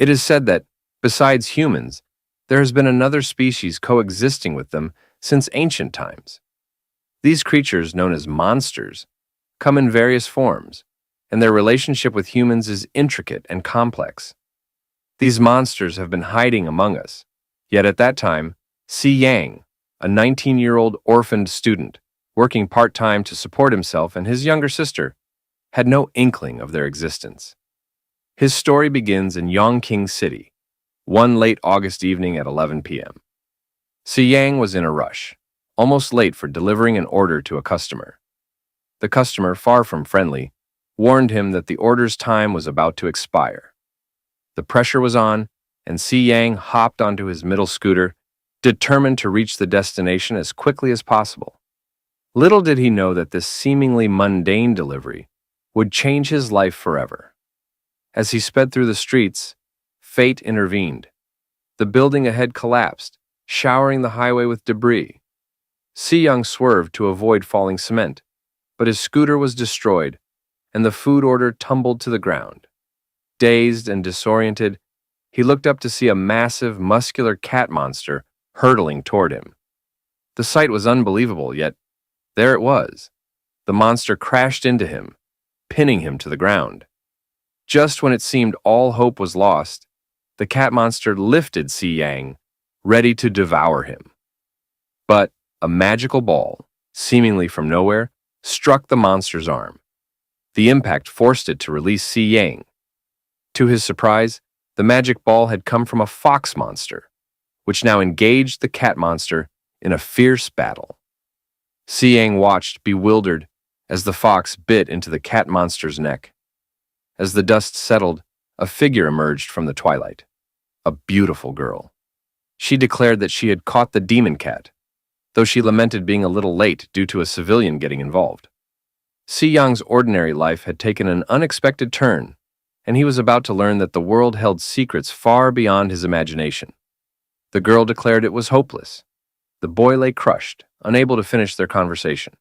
It is said that, besides humans, there has been another species coexisting with them since ancient times. These creatures, known as monsters, come in various forms, and their relationship with humans is intricate and complex. These monsters have been hiding among us, yet at that time, Si Yang, a 19-year-old orphaned student, working part-time to support himself and his younger sister, had no inkling of their existence. His story begins in Yongqing City, one late August evening at 11 p.m. Si Yang was in a rush, almost late for delivering an order to a customer. The customer, far from friendly, warned him that the order's time was about to expire. The pressure was on, and Si Yang hopped onto his middle scooter, determined to reach the destination as quickly as possible. Little did he know that this seemingly mundane delivery would change his life forever. As he sped through the streets, fate intervened. The building ahead collapsed, showering the highway with debris. Si Yang swerved to avoid falling cement, but his scooter was destroyed, and the food order tumbled to the ground. Dazed and disoriented, he looked up to see a massive, muscular cat monster hurtling toward him. The sight was unbelievable, yet there it was. The monster crashed into him, pinning him to the ground. Just when it seemed all hope was lost, the cat monster lifted Si Yang, ready to devour him. But a magical ball, seemingly from nowhere, struck the monster's arm. The impact forced it to release Si Yang. To his surprise, the magic ball had come from a fox monster, which now engaged the cat monster in a fierce battle. Si Yang watched, bewildered, as the fox bit into the cat monster's neck. As the dust settled, a figure emerged from the twilight. A beautiful girl. She declared that she had caught the demon cat, though she lamented being a little late due to a civilian getting involved. Si Yang's ordinary life had taken an unexpected turn, and he was about to learn that the world held secrets far beyond his imagination. The girl declared it was hopeless. The boy lay crushed, unable to finish their conversation.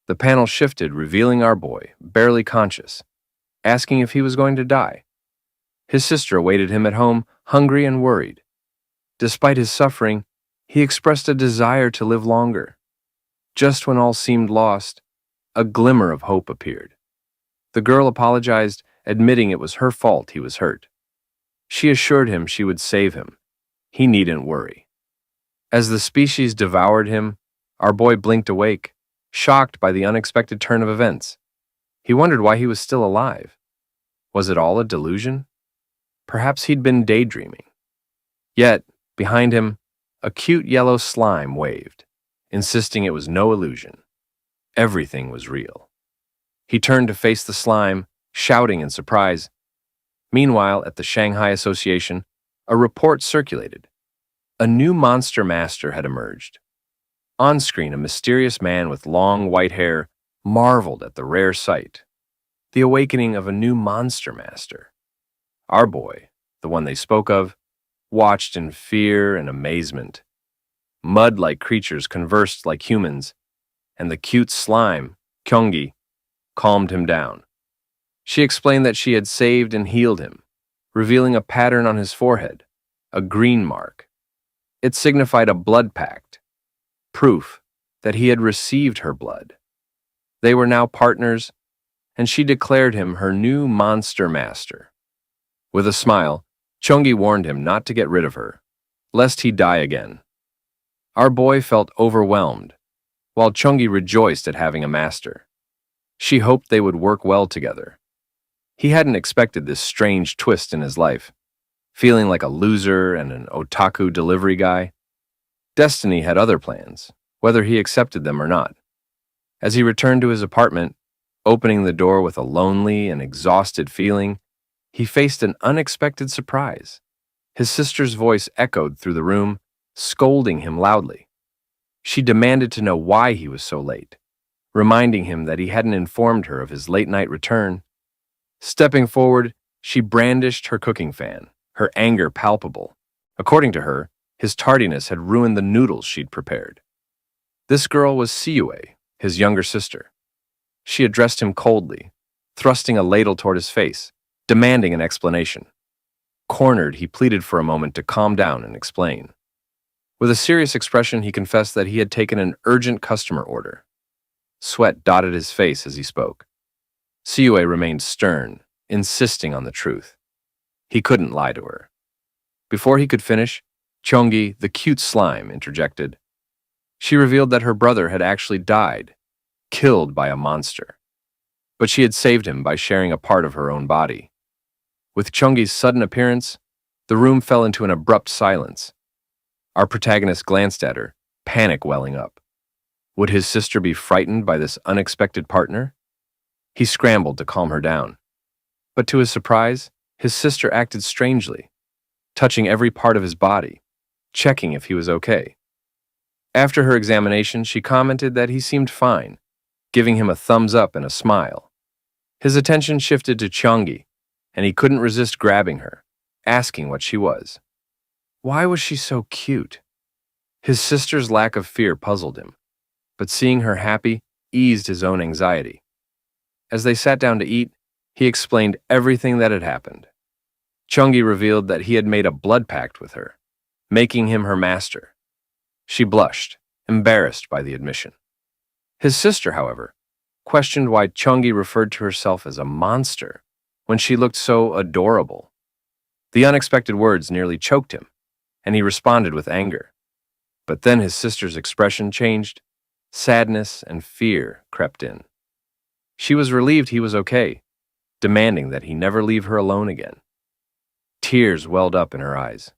The panel shifted, revealing our boy, barely conscious, asking if he was going to die. His sister awaited him at home, hungry and worried. Despite his suffering, he expressed a desire to live longer. Just when all seemed lost, a glimmer of hope appeared. The girl apologized, admitting it was her fault he was hurt. She assured him she would save him. He needn't worry. As the species devoured him, our boy blinked awake, shocked by the unexpected turn of events. He wondered why he was still alive. Was it all a delusion? Perhaps he'd been daydreaming. Yet, behind him, a cute yellow slime waved, insisting it was no illusion. Everything was real. He turned to face the slime, shouting in surprise. Meanwhile, at the Shanghai Association, a report circulated. A new monster master had emerged. On screen, a mysterious man with long white hair marveled at the rare sight. The awakening of a new monster master. Our boy, the one they spoke of, watched in fear and amazement. Mud-like creatures conversed like humans, and the cute slime, Kyunggi, calmed him down. She explained that she had saved and healed him, revealing a pattern on his forehead, a green mark. It signified a blood pact, proof that he had received her blood. They were now partners, and she declared him her new monster master. With a smile, Kyunggi warned him not to get rid of her, lest he die again. Our boy felt overwhelmed, while Kyunggi rejoiced at having a master. She hoped they would work well together. He hadn't expected this strange twist in his life, feeling like a loser and an otaku delivery guy. Destiny had other plans, whether he accepted them or not. As he returned to his apartment, opening the door with a lonely and exhausted feeling, he faced an unexpected surprise. His sister's voice echoed through the room, scolding him loudly. She demanded to know why he was so late, reminding him that he hadn't informed her of his late-night return. Stepping forward, she brandished her cooking fan, her anger palpable. According to her, his tardiness had ruined the noodles she'd prepared. This girl was Siyue, his younger sister. She addressed him coldly, thrusting a ladle toward his face, demanding an explanation. Cornered, he pleaded for a moment to calm down and explain. With a serious expression, he confessed that he had taken an urgent customer order. Sweat dotted his face as he spoke. Siyue remained stern, insisting on the truth. He couldn't lie to her. Before he could finish, Chongi, the cute slime, interjected. She revealed that her brother had actually died, killed by a monster. But she had saved him by sharing a part of her own body. With Chongi's sudden appearance, the room fell into an abrupt silence. Our protagonist glanced at her, panic welling up. Would his sister be frightened by this unexpected partner? He scrambled to calm her down. But to his surprise, his sister acted strangely, touching every part of his body, checking if he was okay. After her examination, she commented that he seemed fine, giving him a thumbs up and a smile. His attention shifted to Chongi, and he couldn't resist grabbing her, asking what she was. Why was she so cute? His sister's lack of fear puzzled him, but seeing her happy eased his own anxiety. As they sat down to eat, he explained everything that had happened. Chongi revealed that he had made a blood pact with her, making him her master. She blushed, embarrassed by the admission. His sister, however, questioned why Chongi referred to herself as a monster when she looked so adorable. The unexpected words nearly choked him, and he responded with anger. But then his sister's expression changed. Sadness and fear crept in. She was relieved he was okay, demanding that he never leave her alone again. Tears welled up in her eyes.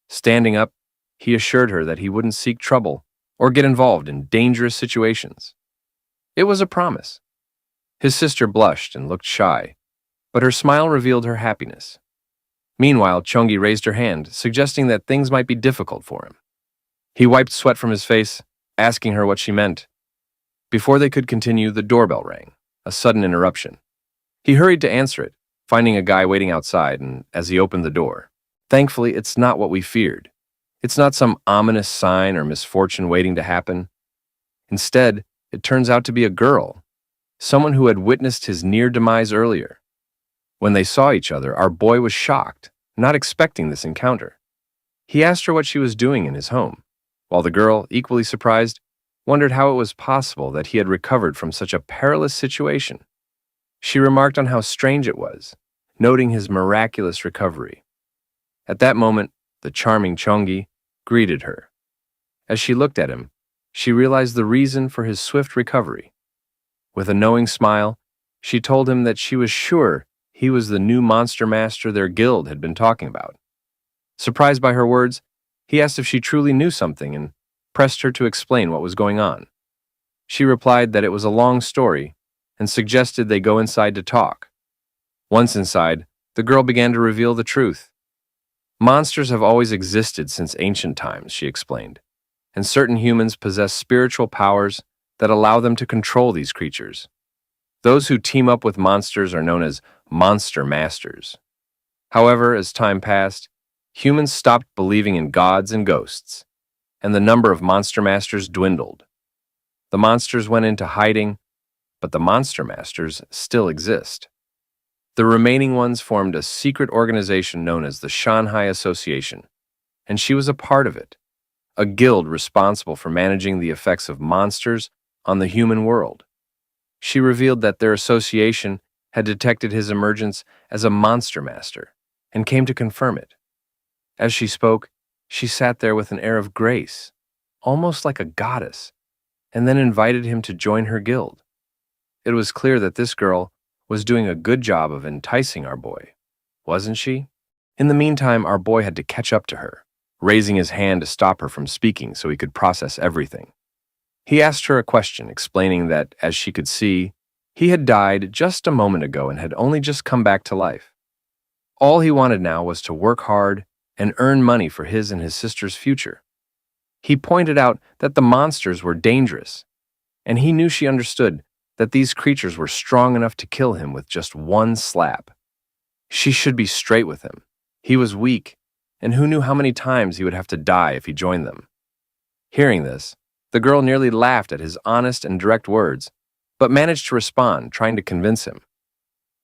Standing up, he assured her that he wouldn't seek trouble or get involved in dangerous situations. It was a promise. His sister blushed and looked shy, but her smile revealed her happiness. Meanwhile, Chongi raised her hand, suggesting that things might be difficult for him. He wiped sweat from his face, asking her what she meant. Before they could continue, the doorbell rang, a sudden interruption. He hurried to answer it, finding a guy waiting outside, and as he opened the door, thankfully, it's not what we feared. It's not some ominous sign or misfortune waiting to happen. Instead, it turns out to be a girl, someone who had witnessed his near demise earlier. When they saw each other, our boy was shocked, not expecting this encounter. He asked her what she was doing in his home, while the girl, equally surprised, wondered how it was possible that he had recovered from such a perilous situation. She remarked on how strange it was, noting his miraculous recovery. At that moment, the charming Chongi greeted her. As she looked at him, she realized the reason for his swift recovery. With a knowing smile, she told him that she was sure he was the new monster master their guild had been talking about. Surprised by her words, he asked if she truly knew something and pressed her to explain what was going on. She replied that it was a long story and suggested they go inside to talk. Once inside, the girl began to reveal the truth. Monsters have always existed since ancient times, she explained, and certain humans possess spiritual powers that allow them to control these creatures. Those who team up with monsters are known as monster masters. However, as time passed, humans stopped believing in gods and ghosts, and the number of monster masters dwindled. The monsters went into hiding, but the monster masters still exist. The remaining ones formed a secret organization known as the Shanghai Association, and she was a part of it, a guild responsible for managing the effects of monsters on the human world. She revealed that their association had detected his emergence as a monster master and came to confirm it. As she spoke, she sat there with an air of grace, almost like a goddess, and then invited him to join her guild. It was clear that this girl was doing a good job of enticing our boy, wasn't she? In the meantime, our boy had to catch up to her, raising his hand to stop her from speaking so he could process everything. He asked her a question, explaining that, as she could see, he had died just a moment ago and had only just come back to life. All he wanted now was to work hard and earn money for his and his sister's future. He pointed out that the monsters were dangerous, and he knew she understood that these creatures were strong enough to kill him with just one slap. She should be straight with him. He was weak, and who knew how many times he would have to die if he joined them. Hearing this, the girl nearly laughed at his honest and direct words, but managed to respond, trying to convince him.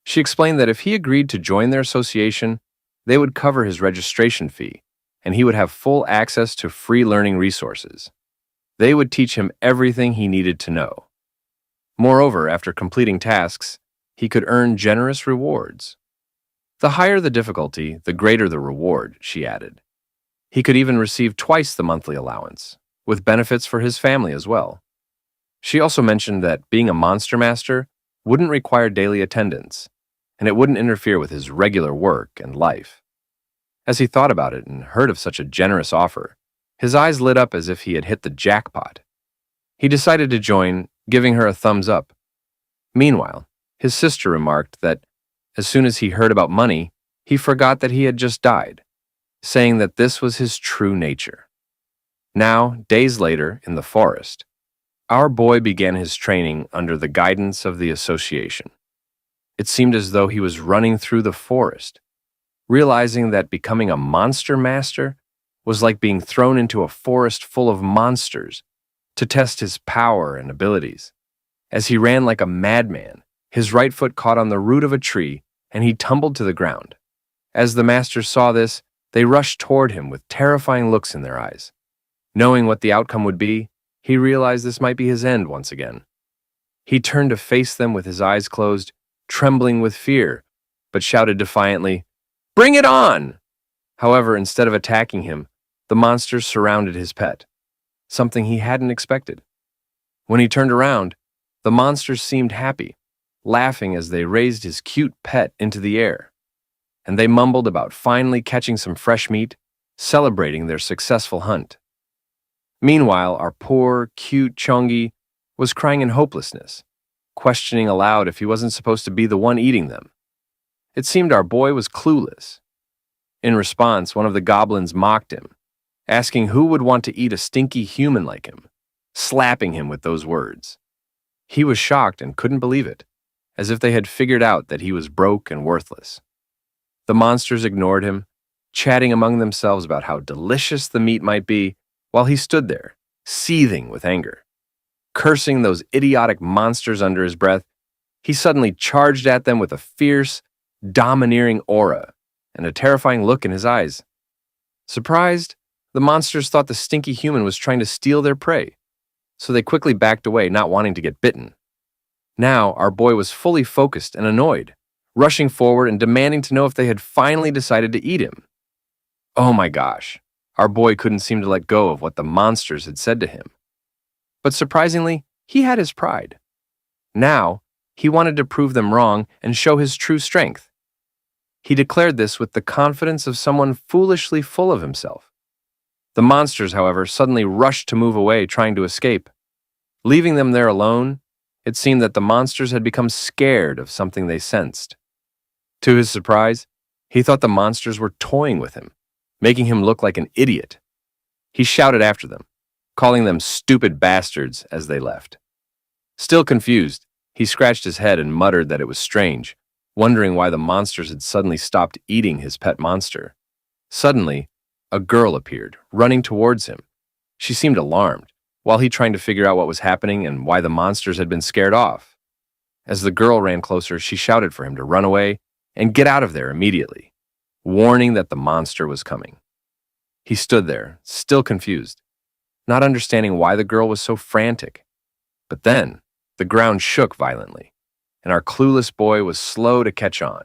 She explained that if he agreed to join their association, They would cover his registration fee, and he would have full access to free learning resources. They would teach him everything he needed to know. Moreover, after completing tasks, he could earn generous rewards. The higher the difficulty, the greater the reward, she added. He could even receive twice the monthly allowance, with benefits for his family as well. She also mentioned that being a monster master wouldn't require daily attendance, and it wouldn't interfere with his regular work and life. As he thought about it and heard of such a generous offer, his eyes lit up as if he had hit the jackpot. He decided to join, giving her a thumbs up. Meanwhile, his sister remarked that as soon as he heard about money, he forgot that he had just died, saying that this was his true nature. Now, days later, in the forest, our boy began his training under the guidance of the association. It seemed as though he was running through the forest, realizing that becoming a monster master was like being thrown into a forest full of monsters to test his power and abilities. As he ran like a madman, his right foot caught on the root of a tree and he tumbled to the ground. As the masters saw this, they rushed toward him with terrifying looks in their eyes. Knowing what the outcome would be, he realized this might be his end once again. He turned to face them with his eyes closed, trembling with fear, but shouted defiantly, "Bring it on!" However, instead of attacking him, the monsters surrounded his pet, something he hadn't expected. When he turned around, the monsters seemed happy, laughing as they raised his cute pet into the air, and they mumbled about finally catching some fresh meat, celebrating their successful hunt. Meanwhile, our poor, cute Chongi was crying in hopelessness, questioning aloud if he wasn't supposed to be the one eating them. It seemed our boy was clueless. In response, one of the goblins mocked him, asking who would want to eat a stinky human like him, slapping him with those words. He was shocked and couldn't believe it, as if they had figured out that he was broke and worthless. The monsters ignored him, chatting among themselves about how delicious the meat might be, while he stood there, seething with anger. Cursing those idiotic monsters under his breath, he suddenly charged at them with a fierce, domineering aura and a terrifying look in his eyes. Surprised, the monsters thought the stinky human was trying to steal their prey, so they quickly backed away, not wanting to get bitten. Now, our boy was fully focused and annoyed, rushing forward and demanding to know if they had finally decided to eat him. Oh my gosh, our boy couldn't seem to let go of what the monsters had said to him. But surprisingly, he had his pride. Now, he wanted to prove them wrong and show his true strength. He declared this with the confidence of someone foolishly full of himself. The monsters, however, suddenly rushed to move away, trying to escape. Leaving them there alone, it seemed that the monsters had become scared of something they sensed. To his surprise, he thought the monsters were toying with him, making him look like an idiot. He shouted after them, calling them stupid bastards as they left. Still confused, he scratched his head and muttered that it was strange, wondering why the monsters had suddenly stopped eating his pet monster. Suddenly, a girl appeared, running towards him. She seemed alarmed, while he trying to figure out what was happening and why the monsters had been scared off. As the girl ran closer, she shouted for him to run away and get out of there immediately, warning that the monster was coming. He stood there, still confused, not understanding why the girl was so frantic. But then, the ground shook violently, and our clueless boy was slow to catch on.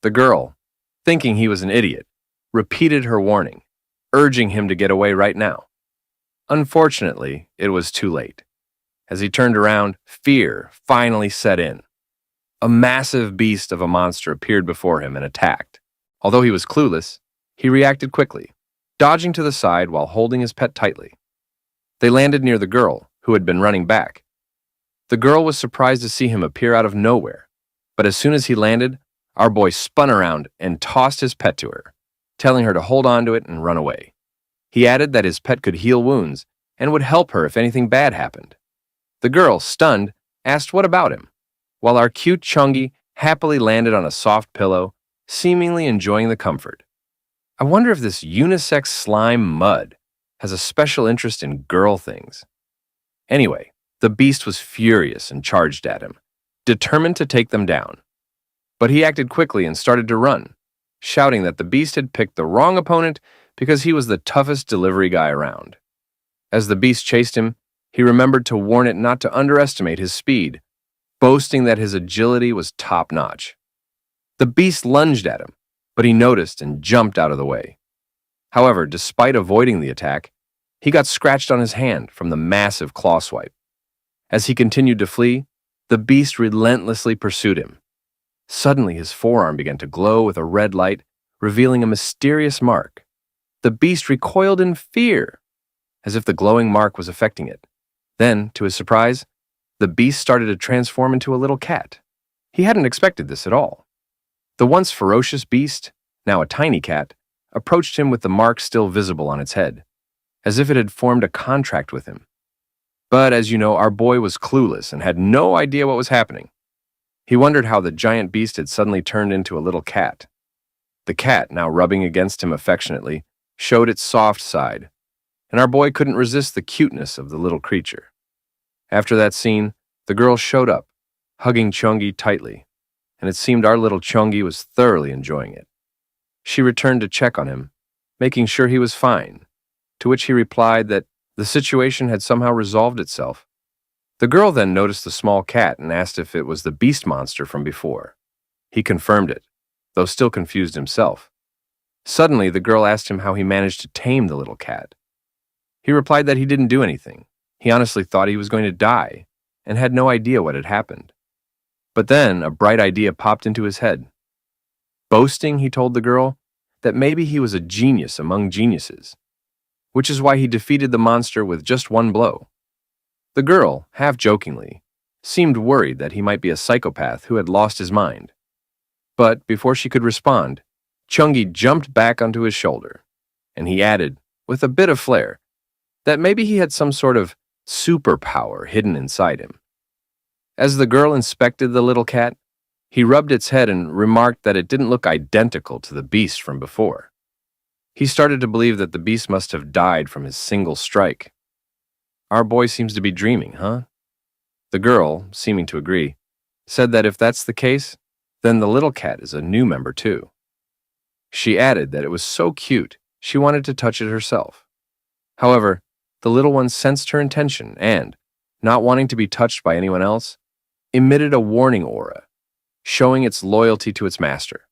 The girl, thinking he was an idiot, repeated her warning, urging him to get away right now. Unfortunately, it was too late. As he turned around, fear finally set in. A massive beast of a monster appeared before him and attacked. Although he was clueless, he reacted quickly, dodging to the side while holding his pet tightly. They landed near the girl, who had been running back. The girl was surprised to see him appear out of nowhere, but as soon as he landed, our boy spun around and tossed his pet to her, telling her to hold on to it and run away. He added that his pet could heal wounds and would help her if anything bad happened. The girl, stunned, asked what about him, while our cute Chongi happily landed on a soft pillow, seemingly enjoying the comfort. I wonder if this unisex slime mud has a special interest in girl things. Anyway, the beast was furious and charged at him, determined to take them down. But he acted quickly and started to run. shouting that the beast had picked the wrong opponent because he was the toughest delivery guy around. As the beast chased him, he remembered to warn it not to underestimate his speed, boasting that his agility was top-notch. The beast lunged at him, but he noticed and jumped out of the way. However, despite avoiding the attack, he got scratched on his hand from the massive claw swipe. As he continued to flee, the beast relentlessly pursued him. Suddenly, his forearm began to glow with a red light, revealing a mysterious mark. The beast recoiled in fear, as if the glowing mark was affecting it. Then, to his surprise, the beast started to transform into a little cat. He hadn't expected this at all. The once ferocious beast, now a tiny cat, approached him with the mark still visible on its head, as if it had formed a contract with him. But as you know, our boy was clueless and had no idea what was happening. He wondered how the giant beast had suddenly turned into a little cat. The cat, now rubbing against him affectionately, showed its soft side, and our boy couldn't resist the cuteness of the little creature. After that scene, the girl showed up, hugging Chungi tightly, and it seemed our little Chungi was thoroughly enjoying it. She returned to check on him, making sure he was fine, to which he replied that the situation had somehow resolved itself. The girl then noticed the small cat and asked if it was the beast monster from before. He confirmed it, though still confused himself. Suddenly, the girl asked him how he managed to tame the little cat. He replied that he didn't do anything. He honestly thought he was going to die and had no idea what had happened. But then a bright idea popped into his head. Boasting, he told the girl, that maybe he was a genius among geniuses, which is why he defeated the monster with just one blow. The girl, half-jokingly, seemed worried that he might be a psychopath who had lost his mind. But before she could respond, Chungi jumped back onto his shoulder, and he added, with a bit of flair, that maybe he had some sort of superpower hidden inside him. As the girl inspected the little cat, he rubbed its head and remarked that it didn't look identical to the beast from before. He started to believe that the beast must have died from his single strike. Our boy seems to be dreaming, huh? The girl, seeming to agree, said that if that's the case, then the little cat is a new member too. She added that it was so cute, she wanted to touch it herself. However, the little one sensed her intention and, not wanting to be touched by anyone else, emitted a warning aura, showing its loyalty to its master.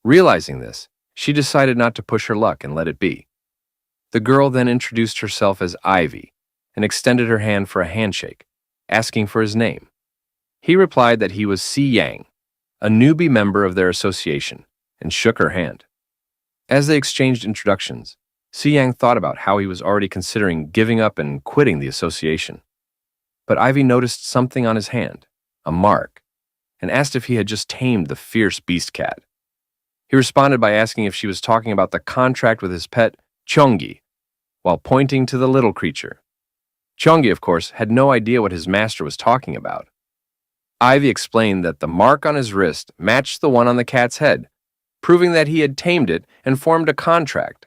Realizing this, she decided not to push her luck and let it be. The girl then introduced herself as Ivy and extended her hand for a handshake, asking for his name. He replied that he was Si Yang, a newbie member of their association, and shook her hand. As they exchanged introductions, Si Yang thought about how he was already considering giving up and quitting the association. But Ivy noticed something on his hand, a mark, and asked if he had just tamed the fierce beast cat. He responded by asking if she was talking about the contract with his pet, Chungi, while pointing to the little creature. Chungi, of course, had no idea what his master was talking about. Ivy explained that the mark on his wrist matched the one on the cat's head, proving that he had tamed it and formed a contract.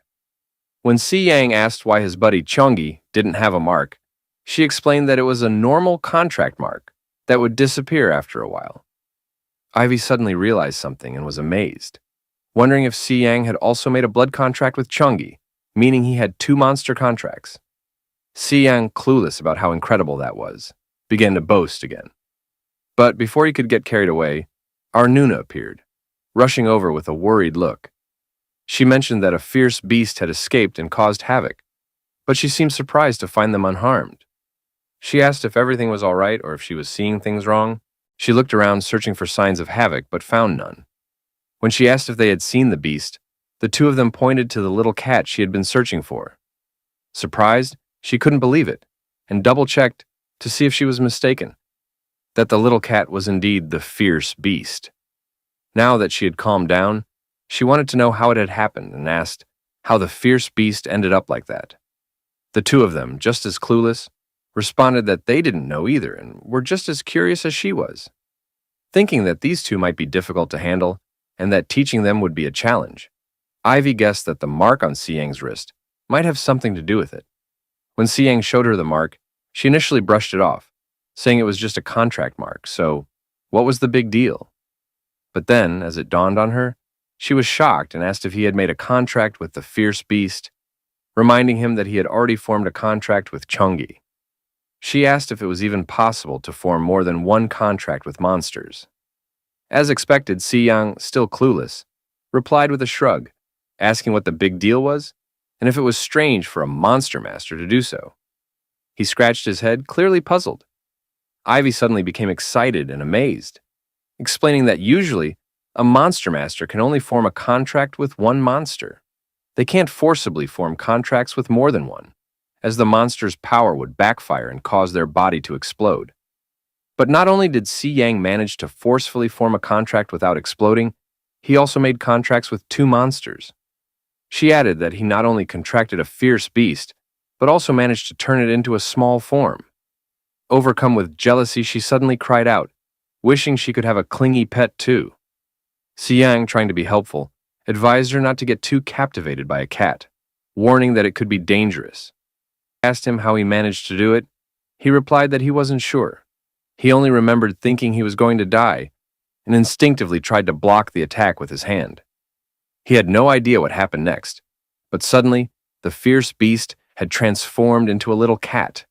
When Si Yang asked why his buddy Chungi didn't have a mark, she explained that it was a normal contract mark that would disappear after a while. Ivy suddenly realized something and was amazed, wondering if Si Yang had also made a blood contract with Chungi, meaning he had 2 monster contracts. Si Yang, clueless about how incredible that was, began to boast again. But before he could get carried away, our Nuna appeared, rushing over with a worried look. She mentioned that a fierce beast had escaped and caused havoc, but she seemed surprised to find them unharmed. She asked if everything was all right or if she was seeing things wrong. She looked around searching for signs of havoc, but found none. When she asked if they had seen the beast, the 2 of them pointed to the little cat she had been searching for. Surprised, she couldn't believe it, and double-checked to see if she was mistaken, that the little cat was indeed the fierce beast. Now that she had calmed down, she wanted to know how it had happened and asked how the fierce beast ended up like that. The 2 of them, just as clueless, responded that they didn't know either and were just as curious as she was. Thinking that these 2 might be difficult to handle and that teaching them would be a challenge, Ivy guessed that the mark on Si Yang's wrist might have something to do with it. When Si Yang showed her the mark, she initially brushed it off, saying it was just a contract mark, so what was the big deal? But then, as it dawned on her, She was shocked and asked if he had made a contract with the fierce beast, reminding him that he had already formed a contract with Chungi. She asked if it was even possible to form more than one contract with monsters. As expected, Siyang, still clueless, replied with a shrug, asking what the big deal was and if it was strange for a monster master to do so. He scratched his head, clearly puzzled. Ivy suddenly became excited and amazed, explaining that usually a monster master can only form a contract with one monster. They can't forcibly form contracts with more than one, as the monster's power would backfire and cause their body to explode. But not only did Si Yang manage to forcefully form a contract without exploding, he also made contracts with two monsters. She added that he not only contracted a fierce beast, but also managed to turn it into a small form. Overcome with jealousy, she suddenly cried out, wishing she could have a clingy pet too. Siang, trying to be helpful, advised her not to get too captivated by a cat, warning that it could be dangerous. Asked him how he managed to do it. He replied that he wasn't sure. He only remembered thinking he was going to die, and instinctively tried to block the attack with his hand. He had no idea what happened next, but suddenly, the fierce beast had transformed into a little cat.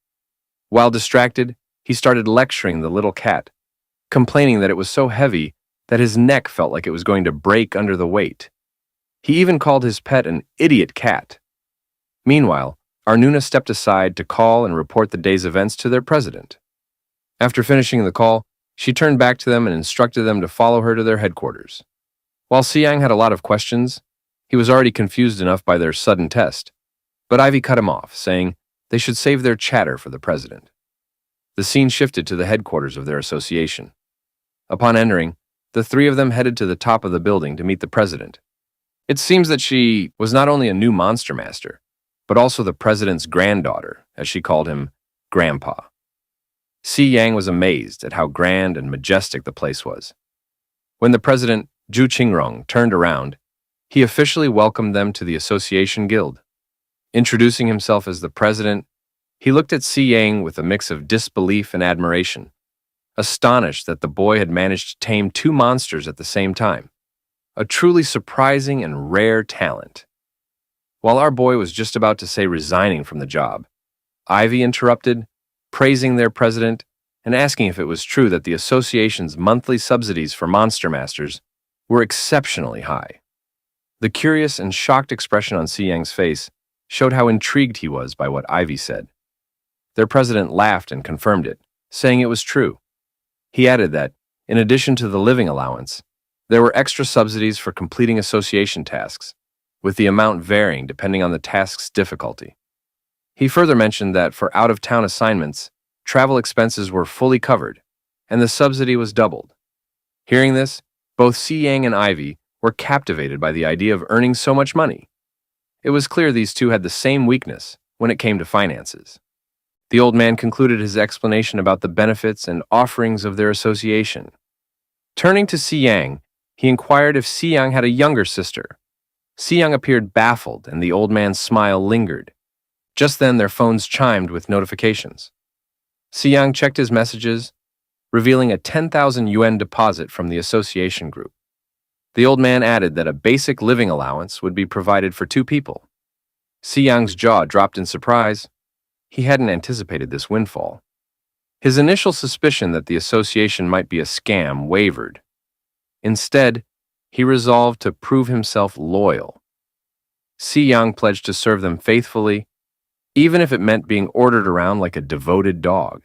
While distracted, he started lecturing the little cat, complaining that it was so heavy that his neck felt like it was going to break under the weight. He even called his pet an idiot cat. Meanwhile, Arnuna stepped aside to call and report the day's events to their president. After finishing the call, she turned back to them and instructed them to follow her to their headquarters. While Siang had a lot of questions, he was already confused enough by their sudden test, but Ivy cut him off, saying they should save their chatter for the president. The scene shifted to the headquarters of their association. Upon entering, the three of them headed to the top of the building to meet the president. It seems that she was not only a new monster master, but also the president's granddaughter, as she called him, Grandpa. Si Yang was amazed at how grand and majestic the place was. When the president, Zhu Qingrong, turned around, he officially welcomed them to the association guild. Introducing himself as the president, he looked at Si Yang with a mix of disbelief and admiration, astonished that the boy had managed to tame two monsters at the same time, a truly surprising and rare talent. While our boy was just about to say resigning from the job, Ivy interrupted, praising their president and asking if it was true that the association's monthly subsidies for monster masters were exceptionally high. The curious and shocked expression on Si Yang's face showed how intrigued he was by what Ivy said. Their president laughed and confirmed it, saying it was true. He added that, in addition to the living allowance, there were extra subsidies for completing association tasks, with the amount varying depending on the task's difficulty. He further mentioned that for out-of-town assignments, travel expenses were fully covered, and the subsidy was doubled. Hearing this, both Si Yang and Ivy were captivated by the idea of earning so much money. It was clear these two had the same weakness when it came to finances. The old man concluded his explanation about the benefits and offerings of their association. Turning to Si Yang, he inquired if Si Yang had a younger sister. Si Yang appeared baffled, and the old man's smile lingered. Just then, their phones chimed with notifications. Si Yang checked his messages, revealing a 10,000 yuan deposit from the association group. The old man added that a basic living allowance would be provided for two people. Si Yang's jaw dropped in surprise. He hadn't anticipated this windfall. His initial suspicion that the association might be a scam wavered. Instead, he resolved to prove himself loyal. Si Yang pledged to serve them faithfully, even if it meant being ordered around like a devoted dog.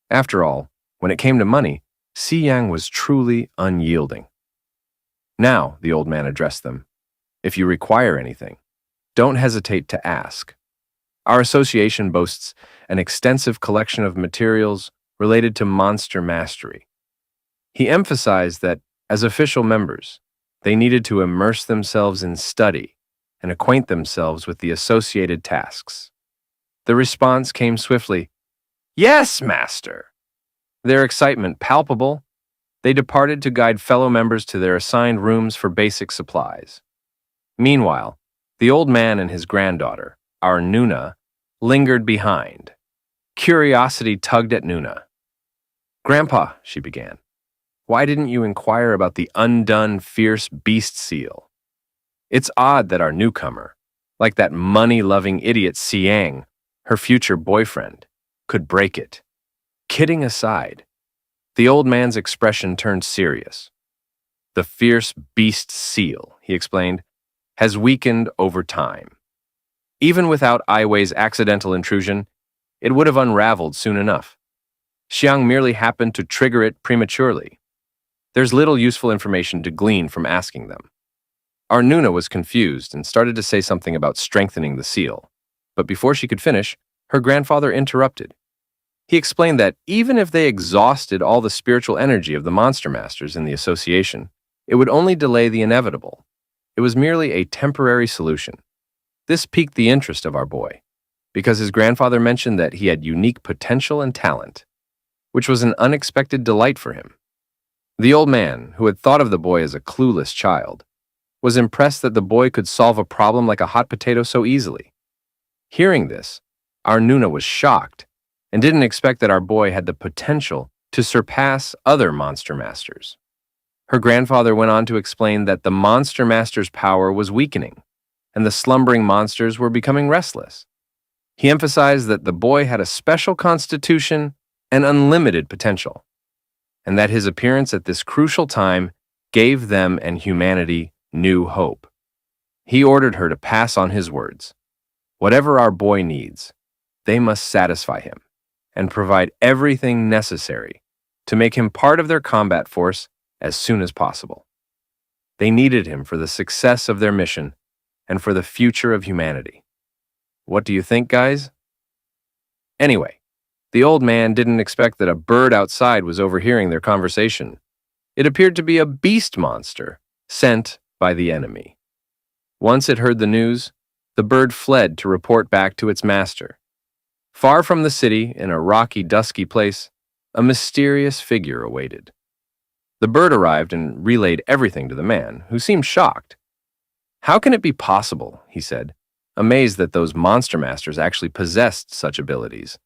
After all, when it came to money, Si Yang was truly unyielding. Now, the old man addressed them, if you require anything, don't hesitate to ask. Our association boasts an extensive collection of materials related to monster mastery. He emphasized that, as official members, they needed to immerse themselves in study and acquaint themselves with the associated tasks. The response came swiftly, "Yes, master!" Their excitement palpable, they departed to guide fellow members to their assigned rooms for basic supplies. Meanwhile, the old man and his granddaughter, our Nuna, lingered behind. Curiosity tugged at Nuna. "Grandpa," she began, Why didn't you inquire about the undone fierce beast seal? It's odd that our newcomer, like that money-loving idiot Siang, her future boyfriend, could break it. Kidding aside, the old man's expression turned serious. The fierce beast seal, he explained, has weakened over time. Even without Ai Wei's accidental intrusion, it would have unraveled soon enough. Xiang merely happened to trigger it prematurely. There's little useful information to glean from asking them. Our Nuna was confused and started to say something about strengthening the seal, but before she could finish, her grandfather interrupted. He explained that even if they exhausted all the spiritual energy of the monster masters in the association, it would only delay the inevitable. It was merely a temporary solution. This piqued the interest of our boy, because his grandfather mentioned that he had unique potential and talent, which was an unexpected delight for him. The old man, who had thought of the boy as a clueless child, was impressed that the boy could solve a problem like a hot potato so easily. Hearing this, our Nuna was shocked and didn't expect that our boy had the potential to surpass other monster masters. Her grandfather went on to explain that the monster master's power was weakening, and the slumbering monsters were becoming restless. He emphasized that the boy had a special constitution and unlimited potential, and that his appearance at this crucial time gave them and humanity new hope. He ordered her to pass on his words. Whatever our boy needs, they must satisfy him and provide everything necessary to make him part of their combat force as soon as possible. They needed him for the success of their mission and for the future of humanity. What do you think, guys? Anyway, the old man didn't expect that a bird outside was overhearing their conversation. It appeared to be a beast monster sent by the enemy. Once it heard the news, the bird fled to report back to its master. Far from the city, in a rocky, dusky place, a mysterious figure awaited. The bird arrived and relayed everything to the man, who seemed shocked. "How can it be possible?" he said, amazed that those monster masters actually possessed such abilities.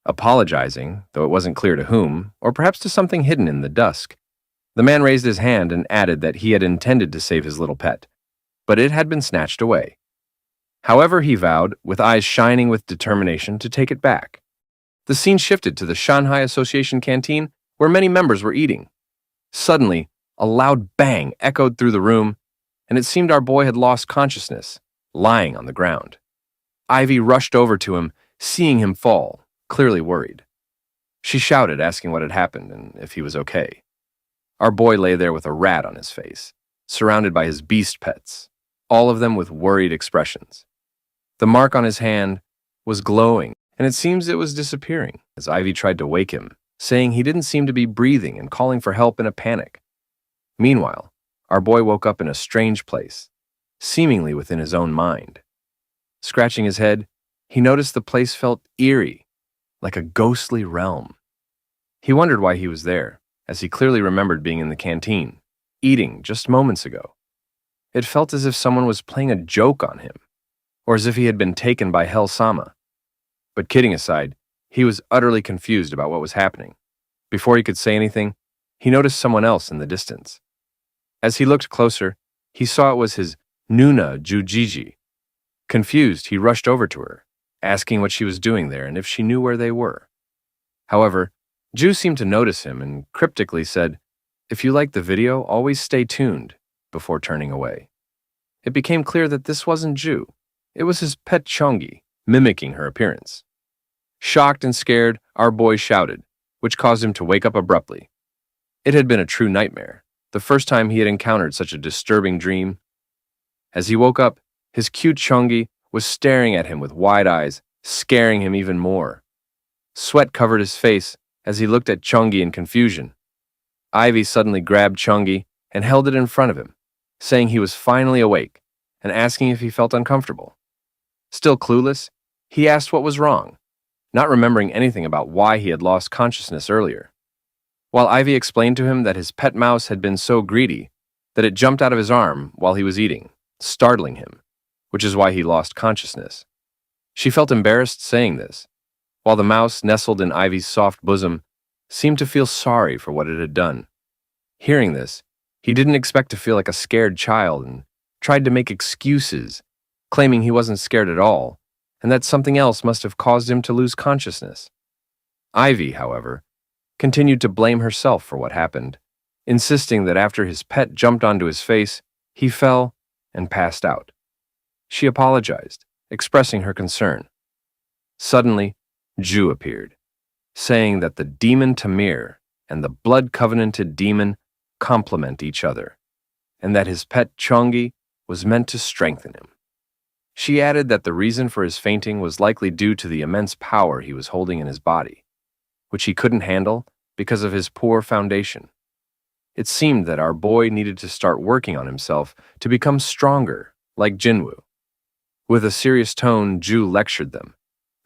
Apologizing, though it wasn't clear to whom, or perhaps to something hidden in the dusk, the man raised his hand and added that he had intended to save his little pet, but it had been snatched away. However, he vowed, with eyes shining with determination, to take it back. The scene shifted to the Shanghai Association canteen, where many members were eating. Suddenly, a loud bang echoed through the room, and it seemed our boy had lost consciousness, lying on the ground. Ivy rushed over to him, seeing him fall, clearly worried. She shouted, asking what had happened and if he was okay. Our boy lay there with a rat on his face, surrounded by his beast pets, all of them with worried expressions. The mark on his hand was glowing, and it seems it was disappearing as Ivy tried to wake him, saying he didn't seem to be breathing and calling for help in a panic. Meanwhile, our boy woke up in a strange place, seemingly within his own mind. Scratching his head, he noticed the place felt eerie, like a ghostly realm. He wondered why he was there, as he clearly remembered being in the canteen, eating just moments ago. It felt as if someone was playing a joke on him, or as if he had been taken by Hell Sama. But kidding aside, he was utterly confused about what was happening. Before he could say anything, he noticed someone else in the distance. As he looked closer, he saw it was his Nuna Jujiji. Confused, he rushed over to her, asking what she was doing there and if she knew where they were. However, Ju seemed to notice him and cryptically said, "If you like the video, always stay tuned," before turning away. It became clear that this wasn't Ju. It was his pet Chongi, mimicking her appearance. Shocked and scared, our boy shouted, which caused him to wake up abruptly. It had been a true nightmare, the first time he had encountered such a disturbing dream. As he woke up, his cute Chongi was staring at him with wide eyes, scaring him even more. Sweat covered his face as he looked at Chongi in confusion. Ivy suddenly grabbed Chongi and held it in front of him, saying he was finally awake and asking if he felt uncomfortable. Still clueless, he asked what was wrong, not remembering anything about why he had lost consciousness earlier. While Ivy explained to him that his pet mouse had been so greedy that it jumped out of his arm while he was eating, startling him, which is why he lost consciousness. She felt embarrassed saying this, while the mouse nestled in Ivy's soft bosom seemed to feel sorry for what it had done. Hearing this, he didn't expect to feel like a scared child and tried to make excuses, claiming he wasn't scared at all, and that something else must have caused him to lose consciousness. Ivy, however, continued to blame herself for what happened, insisting that after his pet jumped onto his face, he fell and passed out. She apologized, expressing her concern. Suddenly, Ju appeared, saying that the demon Tamer and the blood-covenanted demon complement each other, and that his pet Chongi was meant to strengthen him. She added that the reason for his fainting was likely due to the immense power he was holding in his body, which he couldn't handle because of his poor foundation. It seemed that our boy needed to start working on himself to become stronger, like Jinwoo. With a serious tone, Ju lectured them,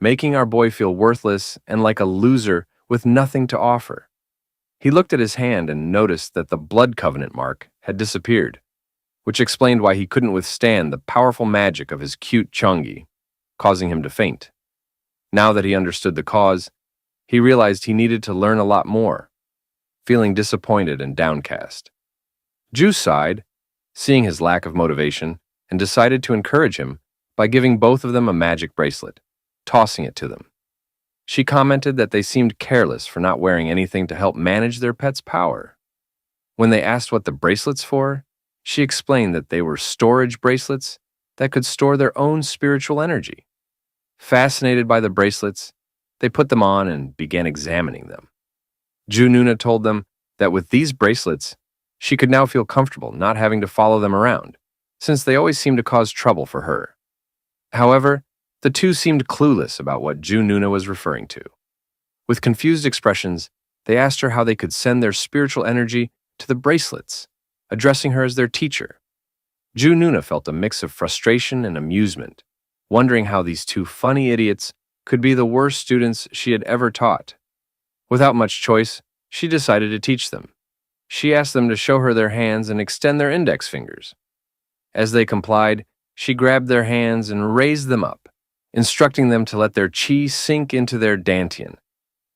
making our boy feel worthless and like a loser with nothing to offer. He looked at his hand and noticed that the blood covenant mark had disappeared, which explained why he couldn't withstand the powerful magic of his cute Chongi, causing him to faint. Now that he understood the cause, he realized he needed to learn a lot more, feeling disappointed and downcast. Ju sighed, seeing his lack of motivation, and decided to encourage him by giving both of them a magic bracelet, tossing it to them. She commented that they seemed careless for not wearing anything to help manage their pet's power. When they asked what the bracelets for, she explained that they were storage bracelets that could store their own spiritual energy. Fascinated by the bracelets, they put them on and began examining them. Jununa told them that with these bracelets, she could now feel comfortable not having to follow them around, since they always seemed to cause trouble for her. However, the two seemed clueless about what Jununa was referring to. With confused expressions, they asked her how they could send their spiritual energy to the bracelets, addressing her as their teacher. Jununa felt a mix of frustration and amusement, wondering how these two funny idiots could be the worst students she had ever taught. Without much choice, she decided to teach them. She asked them to show her their hands and extend their index fingers. As they complied, she grabbed their hands and raised them up, instructing them to let their chi sink into their dantian,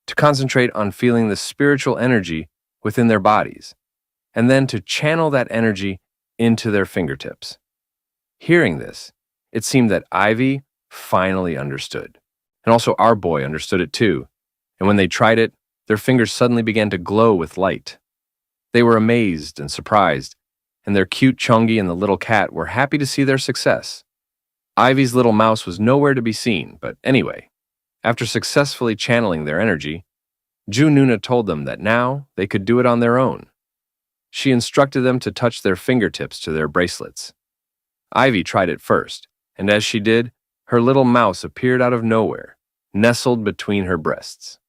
to concentrate on feeling the spiritual energy within their bodies, and then to channel that energy into their fingertips. Hearing this, it seemed that Ivy finally understood, and also our boy understood it too, and when they tried it, their fingers suddenly began to glow with light. They were amazed and surprised, and their cute Chongi and the little cat were happy to see their success. Ivy's little mouse was nowhere to be seen, but anyway, after successfully channeling their energy, Jununa told them that now they could do it on their own. She instructed them to touch their fingertips to their bracelets. Ivy tried it first, and as she did, her little mouse appeared out of nowhere, nestled between her breasts.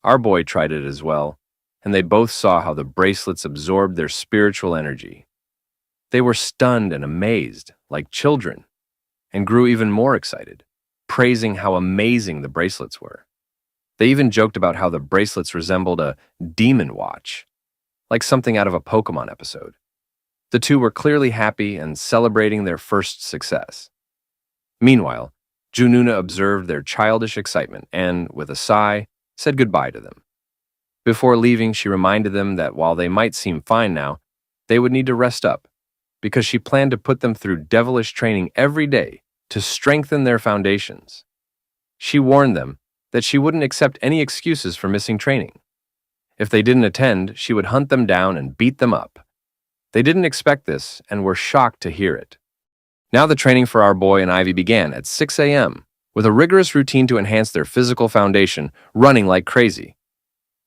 Our boy tried it as well, and they both saw how the bracelets absorbed their spiritual energy. They were stunned and amazed, like children, and grew even more excited, praising how amazing the bracelets were. They even joked about how the bracelets resembled a demon watch, like something out of a Pokemon episode. The two were clearly happy and celebrating their first success. Meanwhile, Jununa observed their childish excitement and, with a sigh, said goodbye to them. Before leaving, she reminded them that while they might seem fine now, they would need to rest up, because she planned to put them through devilish training every day to strengthen their foundations. She warned them that she wouldn't accept any excuses for missing training. If they didn't attend, she would hunt them down and beat them up. They didn't expect this and were shocked to hear it. Now the training for our boy and Ivy began at 6 a.m., with a rigorous routine to enhance their physical foundation, running like crazy.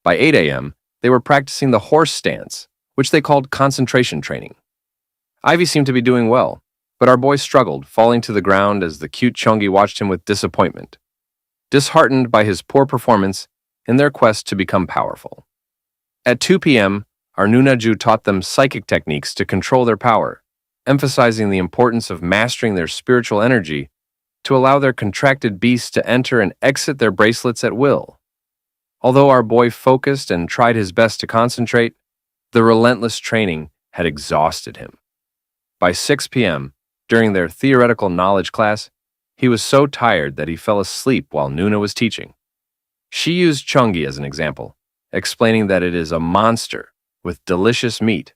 By 8 a.m., they were practicing the horse stance, which they called concentration training. Ivy seemed to be doing well, but our boy struggled, falling to the ground as the cute Chongi watched him with disappointment, disheartened by his poor performance in their quest to become powerful. At 2 p.m., our Nunaju taught them psychic techniques to control their power, emphasizing the importance of mastering their spiritual energy to allow their contracted beasts to enter and exit their bracelets at will. Although our boy focused and tried his best to concentrate, the relentless training had exhausted him. By 6 p.m., during their theoretical knowledge class, he was so tired that he fell asleep while Nuna was teaching. She used Chongi as an example, explaining that it is a monster with delicious meat,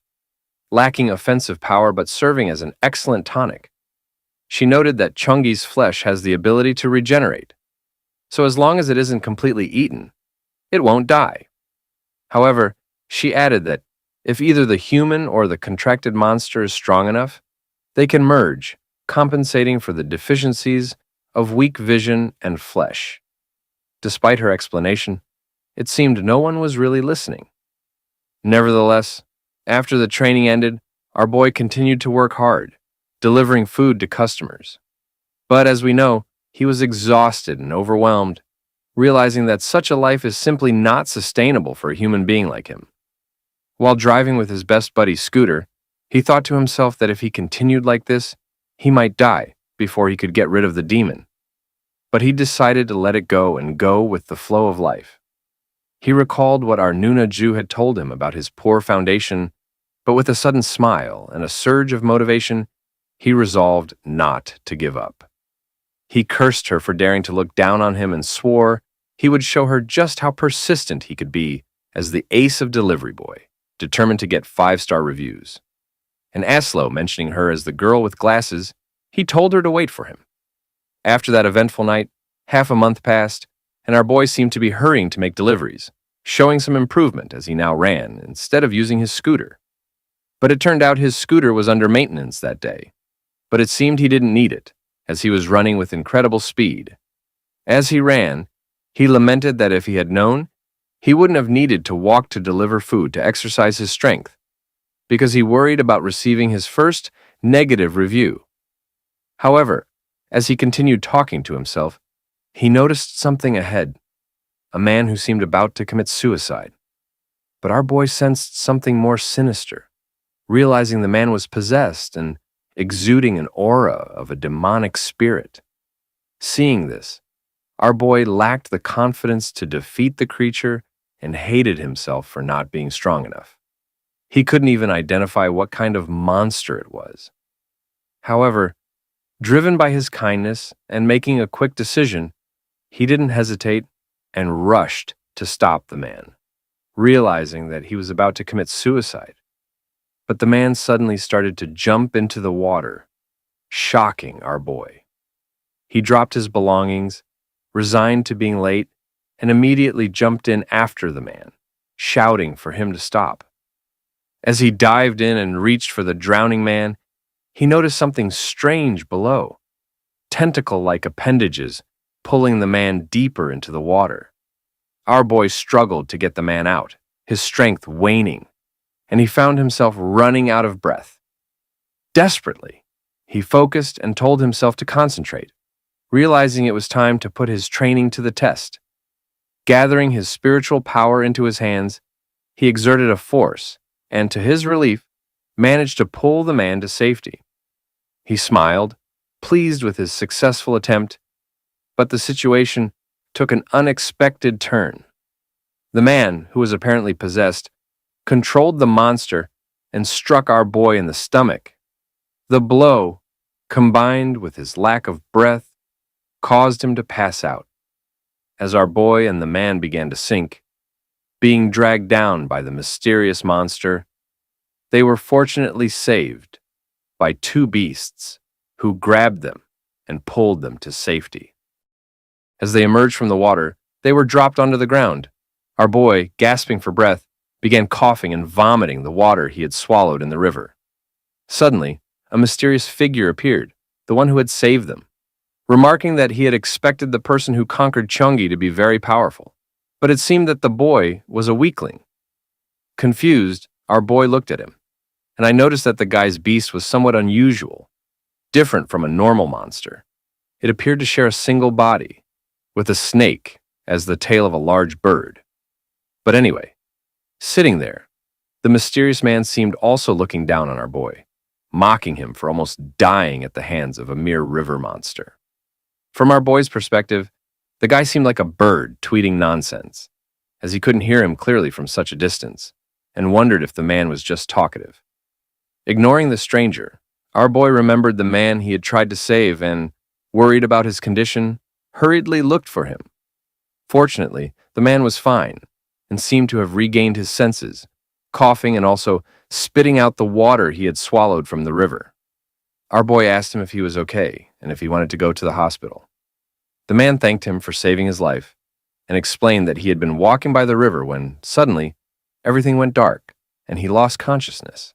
lacking offensive power but serving as an excellent tonic. She noted that Chungi's flesh has the ability to regenerate, so as long as it isn't completely eaten, it won't die. However, she added that if either the human or the contracted monster is strong enough, they can merge, compensating for the deficiencies of weak vision and flesh. Despite her explanation, it seemed no one was really listening. Nevertheless, after the training ended, our boy continued to work hard, delivering food to customers. But as we know, he was exhausted and overwhelmed, realizing that such a life is simply not sustainable for a human being like him. While driving with his best buddy Scooter, he thought to himself that if he continued like this, he might die before he could get rid of the demon. But he decided to let it go and go with the flow of life. He recalled what our Nuna Jew had told him about his poor foundation, but with a sudden smile and a surge of motivation, he resolved not to give up. He cursed her for daring to look down on him and swore he would show her just how persistent he could be as the ace of delivery boy, determined to get 5-star reviews. And Aslo mentioning her as the girl with glasses, he told her to wait for him. After that eventful night, half a month passed, and our boy seemed to be hurrying to make deliveries, showing some improvement as he now ran instead of using his scooter. But it turned out his scooter was under maintenance that day, but it seemed he didn't need it, as he was running with incredible speed. As he ran, he lamented that if he had known, he wouldn't have needed to walk to deliver food to exercise his strength, because he worried about receiving his first negative review. However, as he continued talking to himself, he noticed something ahead, a man who seemed about to commit suicide. But our boy sensed something more sinister, realizing the man was possessed and exuding an aura of a demonic spirit. Seeing this, our boy lacked the confidence to defeat the creature and hated himself for not being strong enough. He couldn't even identify what kind of monster it was. However, driven by his kindness and making a quick decision, he didn't hesitate and rushed to stop the man, realizing that he was about to commit suicide. But the man suddenly started to jump into the water, shocking our boy. He dropped his belongings, resigned to being late, and immediately jumped in after the man, shouting for him to stop. As he dived in and reached for the drowning man, he noticed something strange below, tentacle-like appendages pulling the man deeper into the water. Our boy struggled to get the man out, his strength waning, and he found himself running out of breath. Desperately, he focused and told himself to concentrate, realizing it was time to put his training to the test. Gathering his spiritual power into his hands, he exerted a force and, to his relief, managed to pull the man to safety. He smiled, pleased with his successful attempt, but the situation took an unexpected turn. The man, who was apparently possessed, controlled the monster and struck our boy in the stomach. The blow, combined with his lack of breath, caused him to pass out. As our boy and the man began to sink, being dragged down by the mysterious monster, they were fortunately saved by 2 beasts who grabbed them and pulled them to safety. As they emerged from the water, they were dropped onto the ground. Our boy, gasping for breath, began coughing and vomiting the water he had swallowed in the river. Suddenly, a mysterious figure appeared, the one who had saved them, remarking that he had expected the person who conquered Chungi to be very powerful, but it seemed that the boy was a weakling. Confused, our boy looked at him, and I noticed that the guy's beast was somewhat unusual, different from a normal monster. It appeared to share a single body, with a snake as the tail of a large bird. But anyway, sitting there, the mysterious man seemed also looking down on our boy, mocking him for almost dying at the hands of a mere river monster. From our boy's perspective, the guy seemed like a bird tweeting nonsense, as he couldn't hear him clearly from such a distance, and wondered if the man was just talkative. Ignoring the stranger, our boy remembered the man he had tried to save and, worried about his condition, hurriedly looked for him. Fortunately, the man was fine and seemed to have regained his senses, coughing and also spitting out the water he had swallowed from the river. Our boy asked him if he was okay and if he wanted to go to the hospital. The man thanked him for saving his life and explained that he had been walking by the river when, suddenly, everything went dark and he lost consciousness.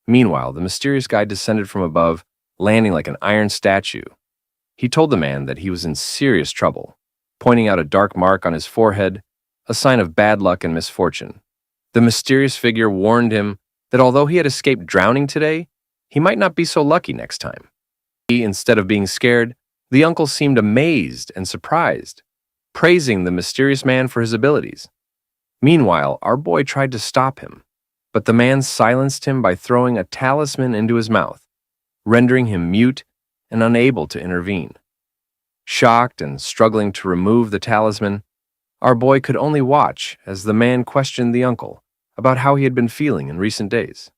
Meanwhile, the mysterious guy descended from above, landing like an iron statue. He told the man that he was in serious trouble, pointing out a dark mark on his forehead, a sign of bad luck and misfortune. The mysterious figure warned him that although he had escaped drowning today, he might not be so lucky next time. Instead of being scared, the uncle seemed amazed and surprised, praising the mysterious man for his abilities. Meanwhile, our boy tried to stop him, but the man silenced him by throwing a talisman into his mouth, rendering him mute and unable to intervene. Shocked and struggling to remove the talisman, our boy could only watch as the man questioned the uncle about how he had been feeling in recent days.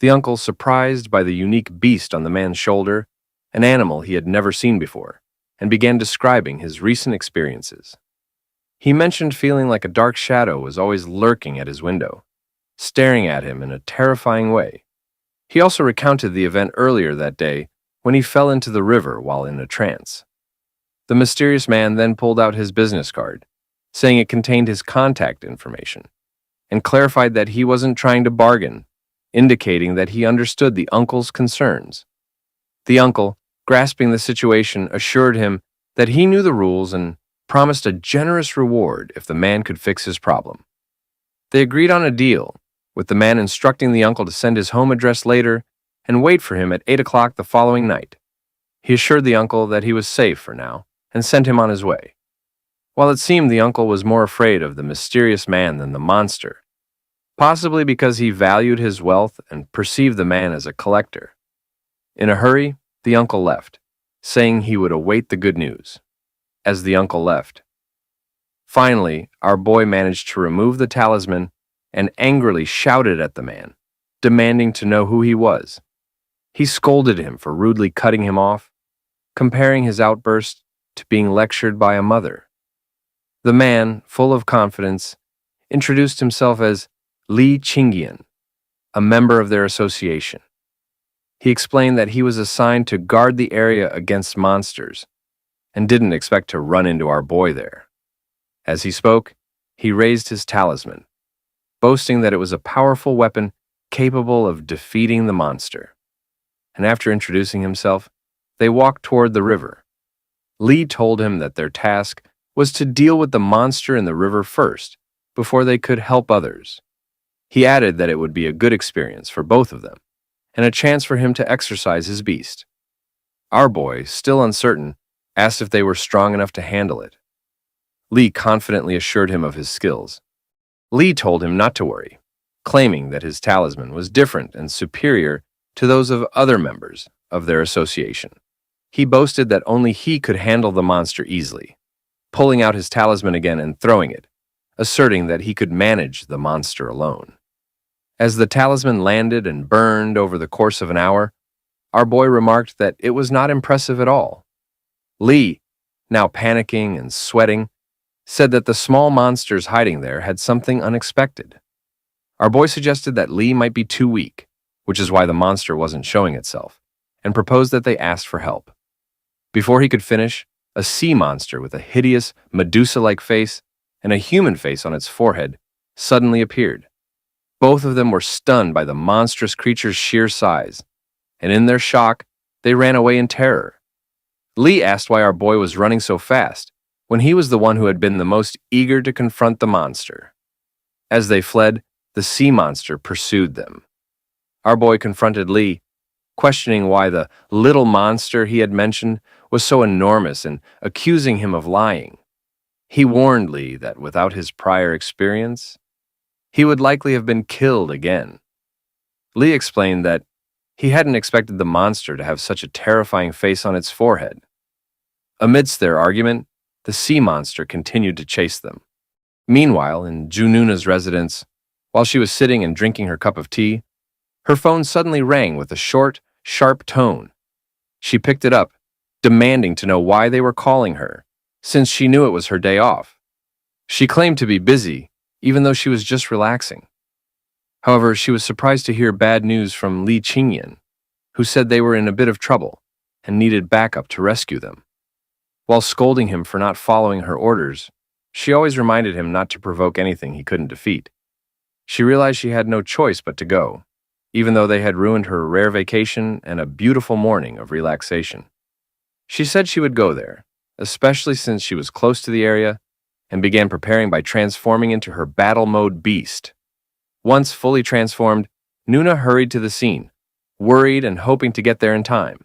The uncle, surprised by the unique beast on the man's shoulder, an animal he had never seen before, and began describing his recent experiences. He mentioned feeling like a dark shadow was always lurking at his window, staring at him in a terrifying way. He also recounted the event earlier that day when he fell into the river while in a trance. The mysterious man then pulled out his business card, saying it contained his contact information, and clarified that he wasn't trying to bargain, indicating that he understood the uncle's concerns. The uncle, grasping the situation, assured him that he knew the rules and promised a generous reward if the man could fix his problem. They agreed on a deal, with the man instructing the uncle to send his home address later and wait for him at 8 o'clock the following night. He assured the uncle that he was safe for now and sent him on his way. While it seemed the uncle was more afraid of the mysterious man than the monster, possibly because he valued his wealth and perceived the man as a collector. In a hurry, the uncle left, saying he would await the good news. As the uncle left, finally, our boy managed to remove the talisman and angrily shouted at the man, demanding to know who he was. He scolded him for rudely cutting him off, comparing his outburst to being lectured by a mother. The man, full of confidence, introduced himself as Li Qingyan, a member of their association. He explained that he was assigned to guard the area against monsters and didn't expect to run into our boy there. As he spoke, he raised his talisman, boasting that it was a powerful weapon capable of defeating the monster. And after introducing himself, they walked toward the river. Li told him that their task was to deal with the monster in the river first, before they could help others. He added that it would be a good experience for both of them, and a chance for him to exercise his beast. Our boy, still uncertain, asked if they were strong enough to handle it. Li confidently assured him of his skills. Li told him not to worry, claiming that his talisman was different and superior to those of other members of their association. He boasted that only he could handle the monster easily, pulling out his talisman again and throwing it, asserting that he could manage the monster alone. As the talisman landed and burned over the course of an hour, our boy remarked that it was not impressive at all. Li, now panicking and sweating, said that the small monsters hiding there had something unexpected. Our boy suggested that Li might be too weak, which is why the monster wasn't showing itself, and proposed that they ask for help. Before he could finish, a sea monster with a hideous, Medusa-like face and a human face on its forehead suddenly appeared. Both of them were stunned by the monstrous creature's sheer size, and in their shock, they ran away in terror. Li asked why our boy was running so fast, when he was the one who had been the most eager to confront the monster. As they fled, the sea monster pursued them. Our boy confronted Li, questioning why the little monster he had mentioned was so enormous and accusing him of lying. He warned Li that without his prior experience, he would likely have been killed again. Li explained that he hadn't expected the monster to have such a terrifying face on its forehead. Amidst their argument, the sea monster continued to chase them. Meanwhile, in Jununa's residence, while she was sitting and drinking her cup of tea, her phone suddenly rang with a short, sharp tone. She picked it up, demanding to know why they were calling her, since she knew it was her day off. She claimed to be busy, even though she was just relaxing. However, she was surprised to hear bad news from Li Qingyan, who said they were in a bit of trouble and needed backup to rescue them. While scolding him for not following her orders, she always reminded him not to provoke anything he couldn't defeat. She realized she had no choice but to go, even though they had ruined her rare vacation and a beautiful morning of relaxation. She said she would go there, especially since she was close to the area, and began preparing by transforming into her battle mode beast. Once fully transformed, Nuna hurried to the scene, worried and hoping to get there in time.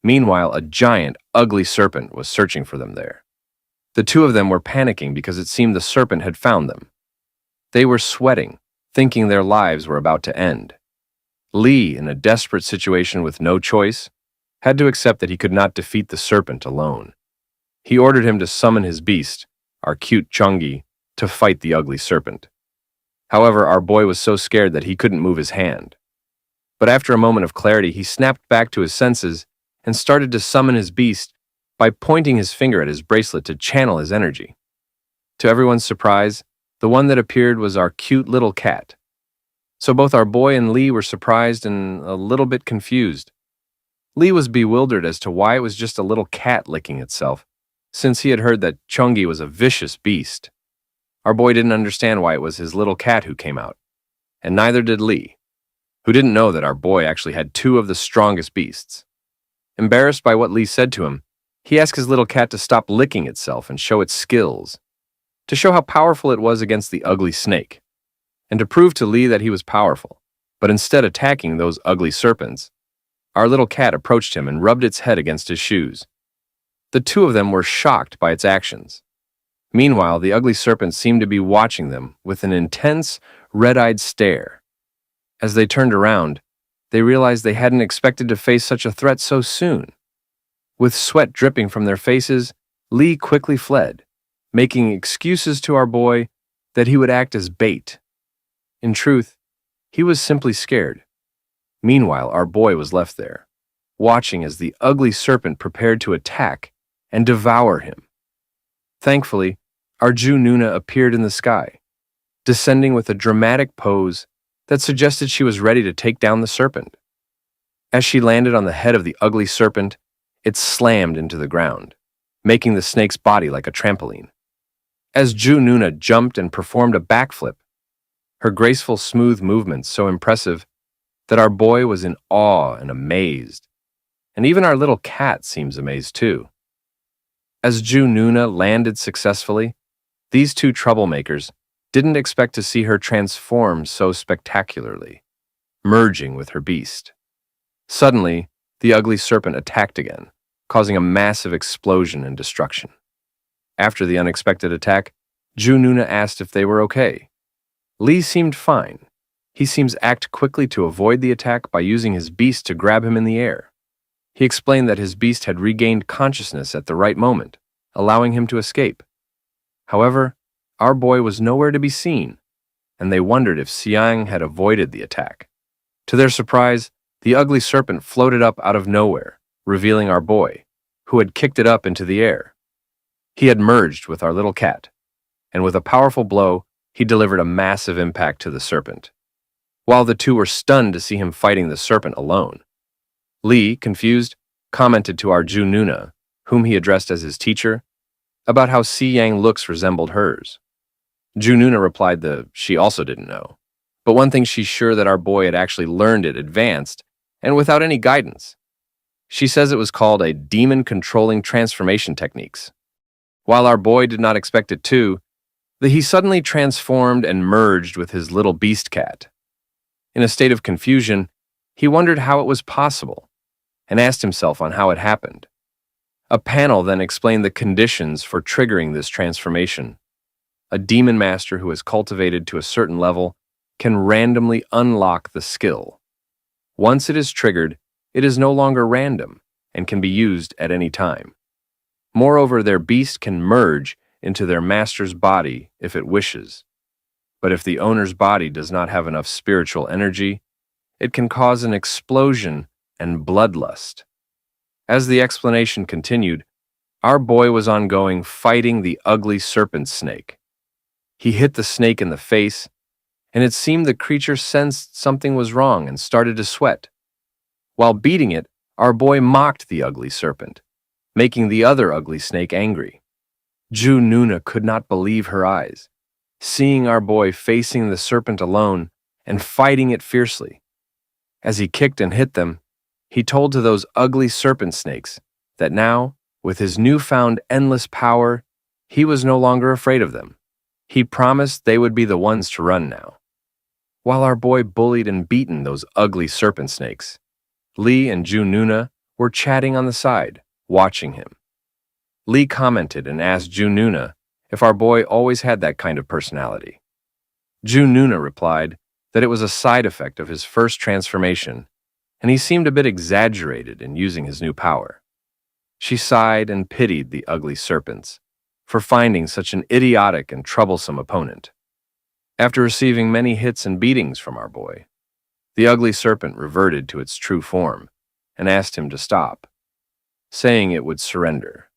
Meanwhile, a giant, ugly serpent was searching for them there. The two of them were panicking because it seemed the serpent had found them. They were sweating, thinking their lives were about to end. Li, in a desperate situation with no choice, had to accept that he could not defeat the serpent alone. He ordered him to summon his beast, our cute Chungi, to fight the ugly serpent. However, our boy was so scared that he couldn't move his hand. But after a moment of clarity, he snapped back to his senses and started to summon his beast by pointing his finger at his bracelet to channel his energy. To everyone's surprise, the one that appeared was our cute little cat. So both our boy and Li were surprised and a little bit confused. Li was bewildered as to why it was just a little cat licking itself, since he had heard that Chungi was a vicious beast. Our boy didn't understand why it was his little cat who came out, and neither did Li, who didn't know that our boy actually had two of the strongest beasts. Embarrassed by what Li said to him, he asked his little cat to stop licking itself and show its skills, to show how powerful it was against the ugly snake, and to prove to Li that he was powerful. But instead attacking those ugly serpents, our little cat approached him and rubbed its head against his shoes. The two of them were shocked by its actions. Meanwhile, the ugly serpent seemed to be watching them with an intense, red-eyed stare. As they turned around, they realized they hadn't expected to face such a threat so soon. With sweat dripping from their faces, Li quickly fled, making excuses to our boy that he would act as bait. In truth, he was simply scared. Meanwhile, our boy was left there, watching as the ugly serpent prepared to attack and devour him. Thankfully, our Ju Nuna appeared in the sky, descending with a dramatic pose that suggested she was ready to take down the serpent. As she landed on the head of the ugly serpent, it slammed into the ground, making the snake's body like a trampoline. As Ju Nuna jumped and performed a backflip, her graceful, smooth movements so impressive that our boy was in awe and amazed, and even our little cat seems amazed too. As Ju Nuna landed successfully, these two troublemakers didn't expect to see her transform so spectacularly, merging with her beast. Suddenly, the ugly serpent attacked again, causing a massive explosion and destruction. After the unexpected attack, Ju Nuna asked if they were okay. Li seemed fine. He seems act quickly to avoid the attack by using his beast to grab him in the air. He explained that his beast had regained consciousness at the right moment, allowing him to escape. However, our boy was nowhere to be seen, and they wondered if Xiang had avoided the attack. To their surprise, the ugly serpent floated up out of nowhere, revealing our boy, who had kicked it up into the air. He had merged with our little cat, and with a powerful blow, he delivered a massive impact to the serpent. While the two were stunned to see him fighting the serpent alone, Li, confused, commented to our Ju Nuna, whom he addressed as his teacher, about how Xiang's looks resembled hers. Ju Nuna replied that she also didn't know, but one thing she's sure that our boy had actually learned it advanced and without any guidance. She says it was called a demon-controlling transformation techniques. While our boy did not expect it too, that he suddenly transformed and merged with his little beast cat. In a state of confusion, he wondered how it was possible and asked himself on how it happened. A panel then explained the conditions for triggering this transformation. A demon master who is cultivated to a certain level can randomly unlock the skill. Once it is triggered, it is no longer random and can be used at any time. Moreover, their beast can merge into their master's body if it wishes. But if the owner's body does not have enough spiritual energy, it can cause an explosion and bloodlust. As the explanation continued, our boy was fighting the ugly serpent snake. He hit the snake in the face, and it seemed the creature sensed something was wrong and started to sweat. While beating it, our boy mocked the ugly serpent, making the other ugly snake angry. Nuna could not believe her eyes, seeing our boy facing the serpent alone and fighting it fiercely. As he kicked and hit them, he told to those ugly serpent snakes that now, with his newfound endless power, he was no longer afraid of them. He promised they would be the ones to run now. While our boy bullied and beaten those ugly serpent snakes, Lee and Nuna were chatting on the side, watching him. Lee commented and asked Nuna if our boy always had that kind of personality. Nuna replied that it was a side effect of his first transformation, and he seemed a bit exaggerated in using his new power. She sighed and pitied the ugly serpents for finding such an idiotic and troublesome opponent. After receiving many hits and beatings from our boy, the ugly serpent reverted to its true form and asked him to stop, saying it would surrender.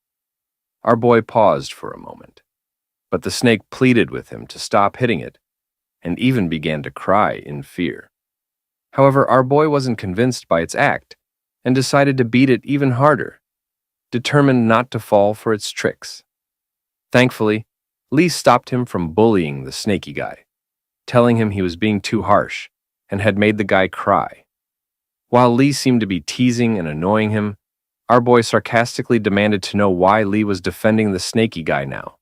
Our boy paused for a moment, but the snake pleaded with him to stop hitting it and even began to cry in fear. However, our boy wasn't convinced by its act and decided to beat it even harder, determined not to fall for its tricks. Thankfully, Lee stopped him from bullying the snaky guy, telling him he was being too harsh and had made the guy cry. While Lee seemed to be teasing and annoying him, our boy sarcastically demanded to know why Lee was defending the snaky guy now,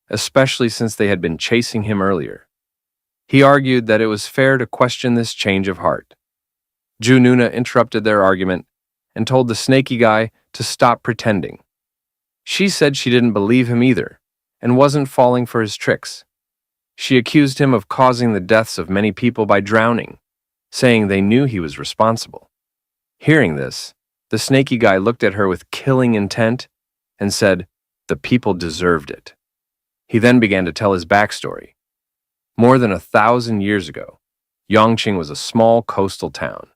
especially since they had been chasing him earlier. He argued that it was fair to question this change of heart. Nuna interrupted their argument and told the snaky guy to stop pretending. She said she didn't believe him either and wasn't falling for his tricks. She accused him of causing the deaths of many people by drowning, saying they knew he was responsible. Hearing this, the snaky guy looked at her with killing intent and said the people deserved it. He then began to tell his backstory. More than 1,000 years ago, Yongqing was a small coastal town,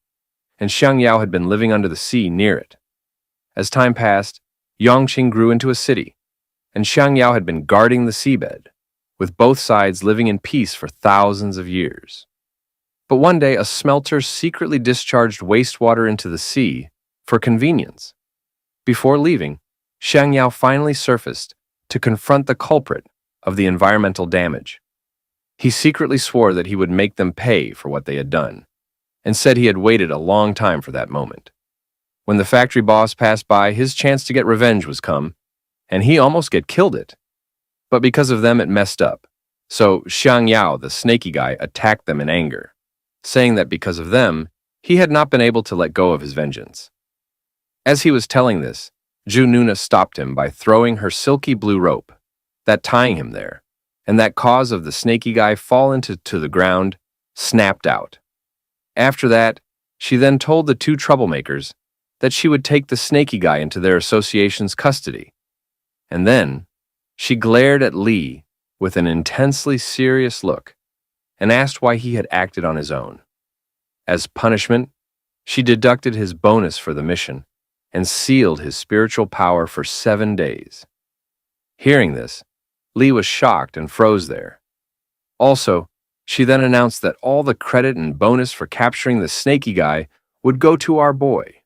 and Xiangyao had been living under the sea near it. As time passed, Yongqing grew into a city, and Xiangyao had been guarding the seabed, with both sides living in peace for thousands of years. But one day, a smelter secretly discharged wastewater into the sea for convenience. Before leaving, Xiangyao finally surfaced to confront the culprit of the environmental damage. He secretly swore that he would make them pay for what they had done, and said he had waited a long time for that moment. When the factory boss passed by, his chance to get revenge was come, and he almost get killed it. But because of them, it messed up. So Xiangyao, the snaky guy, attacked them in anger, saying that because of them, he had not been able to let go of his vengeance. As he was telling this, Nuna stopped him by throwing her silky blue rope, that tying him there, and that cause of the snaky guy fall into the ground, snapped out. After that, she then told the two troublemakers that she would take the snaky guy into their association's custody. And then, she glared at Lee with an intensely serious look and asked why he had acted on his own. As punishment, she deducted his bonus for the mission and sealed his spiritual power for 7 days. Hearing this, Lee was shocked and froze there. Also, she then announced that all the credit and bonus for capturing the snaky guy would go to our boy.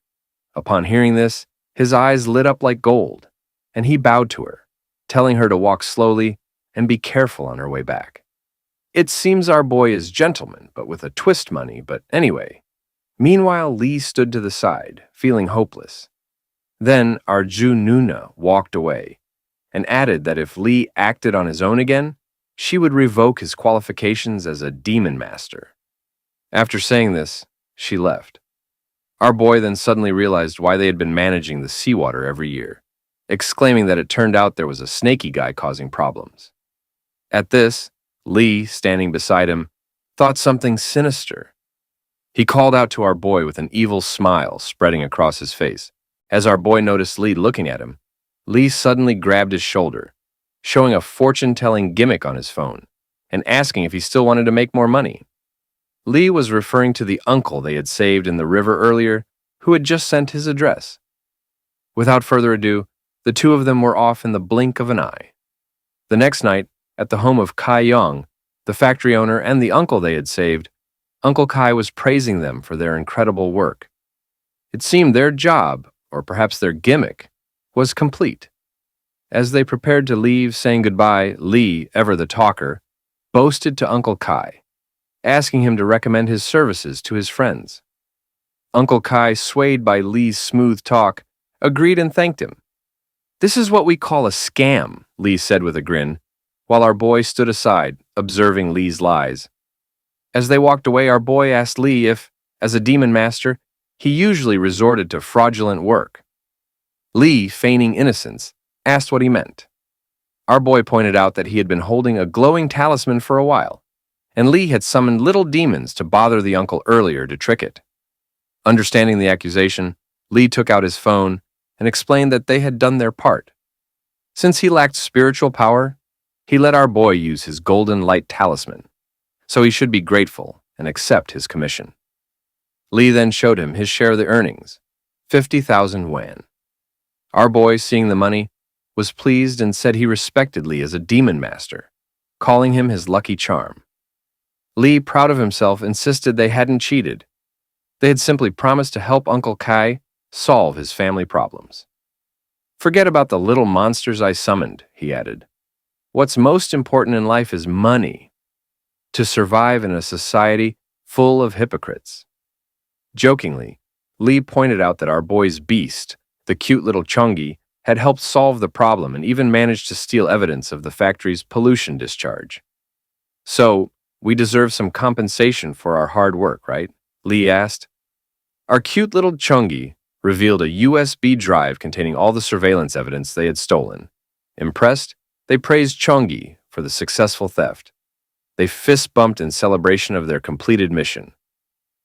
Upon hearing this, his eyes lit up like gold, and he bowed to her, telling her to walk slowly and be careful on her way back. It seems our boy is gentleman, but with a twist money, but anyway. Meanwhile, Lee stood to the side, feeling hopeless. Then our Nuna walked away and added that if Lee acted on his own again, she would revoke his qualifications as a demon master. After saying this, she left. Our boy then suddenly realized why they had been managing the seawater every year, exclaiming that it turned out there was a snaky guy causing problems. At this, Lee, standing beside him, thought something sinister. He called out to our boy with an evil smile spreading across his face. As our boy noticed Lee looking at him, Lee suddenly grabbed his shoulder, showing a fortune-telling gimmick on his phone, and asking if he still wanted to make more money. Lee was referring to the uncle they had saved in the river earlier, who had just sent his address. Without further ado, the two of them were off in the blink of an eye. The next night, at the home of Kai Yong, The factory owner and the uncle they had saved, Uncle Kai was praising them for their incredible work. It seemed their job, or perhaps their gimmick, was complete. As they prepared to leave, saying goodbye, Lee, ever the talker, boasted to Uncle Kai, asking him to recommend his services to his friends. Uncle Kai, swayed by Lee's smooth talk, agreed and thanked him. "This is what we call a scam," Lee said with a grin, while our boy stood aside, observing Lee's lies. As they walked away, our boy asked Lee if, as a demon master, he usually resorted to fraudulent work. Lee, feigning innocence, asked what he meant. Our boy pointed out that he had been holding a glowing talisman for a while, and Lee had summoned little demons to bother the uncle earlier to trick it. Understanding the accusation, Lee took out his phone and explained that they had done their part. Since he lacked spiritual power, he let our boy use his golden light talisman, so he should be grateful and accept his commission. Lee then showed him his share of the earnings, 50,000 yuan. Our boy, seeing the money, was pleased and said he respected Lee as a demon master, calling him his lucky charm. Lee, proud of himself, insisted they hadn't cheated. They had simply promised to help Uncle Kai solve his family problems. "Forget about the little monsters I summoned," he added. "What's most important in life is money, to survive in a society full of hypocrites." Jokingly, Lee pointed out that our boy's beast, the cute little Chungi, had helped solve the problem and even managed to steal evidence of the factory's pollution discharge. "So, we deserve some compensation for our hard work, right?" Lee asked. Our cute little Chungi revealed a USB drive containing all the surveillance evidence they had stolen. Impressed, they praised Chungi for the successful theft. They fist-bumped in celebration of their completed mission.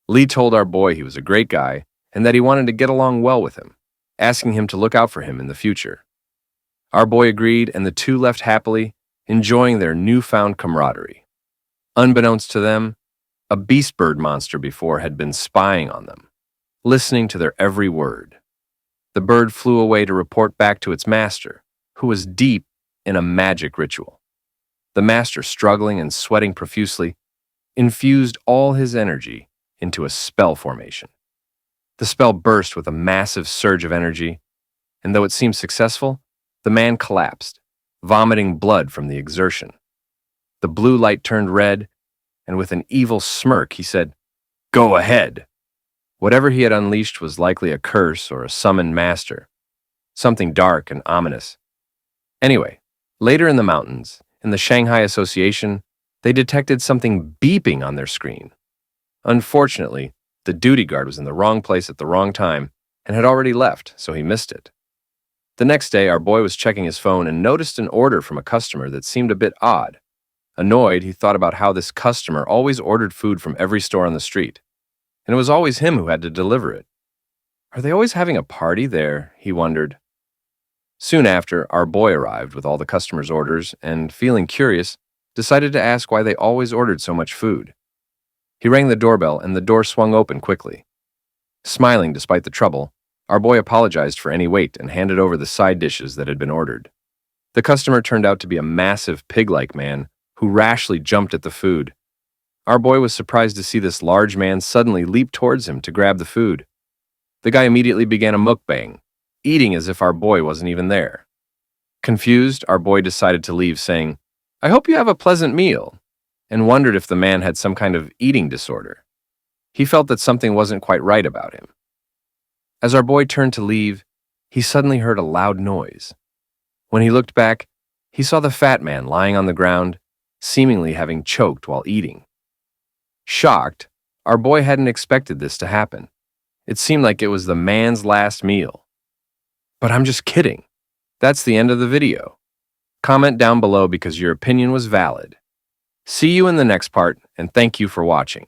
Lee told our boy he was a great guy and that he wanted to get along well with him, asking him to look out for him in the future. Our boy agreed, and the two left happily, enjoying their newfound camaraderie. Unbeknownst to them, a beast bird monster before had been spying on them, listening to their every word. The bird flew away to report back to its master, who was deep in a magic ritual. The master, struggling and sweating profusely, infused all his energy into a spell formation. The spell burst with a massive surge of energy, and though it seemed successful, the man collapsed, vomiting blood from the exertion. The blue light turned red, and with an evil smirk he said, "Go ahead." Whatever he had unleashed was likely a curse or a summoned master, something dark and ominous. Anyway, later in the mountains, in the Shanghai Association, they detected something beeping on their screen. Unfortunately, the duty guard was in the wrong place at the wrong time and had already left, so he missed it. The next day, our boy was checking his phone and noticed an order from a customer that seemed a bit odd. Annoyed, he thought about how this customer always ordered food from every store on the street, and it was always him who had to deliver it. Are they always having a party there? He wondered. Soon after, our boy arrived with all the customers' orders and, feeling curious, decided to ask why they always ordered so much food. He rang the doorbell and the door swung open quickly. Smiling despite the trouble, our boy apologized for any wait and handed over the side dishes that had been ordered. The customer turned out to be a massive pig-like man who rashly jumped at the food. Our boy was surprised to see this large man suddenly leap towards him to grab the food. The guy immediately began a mukbang, eating as if our boy wasn't even there. Confused, our boy decided to leave, saying, "I hope you have a pleasant meal," and wondered if the man had some kind of eating disorder. He felt that something wasn't quite right about him. As our boy turned to leave, he suddenly heard a loud noise. When he looked back, he saw the fat man lying on the ground, seemingly having choked while eating. Shocked, our boy hadn't expected this to happen. It seemed like it was the man's last meal. But I'm just kidding. That's the end of the video. Comment down below because your opinion was valid. See you in the next part, and thank you for watching.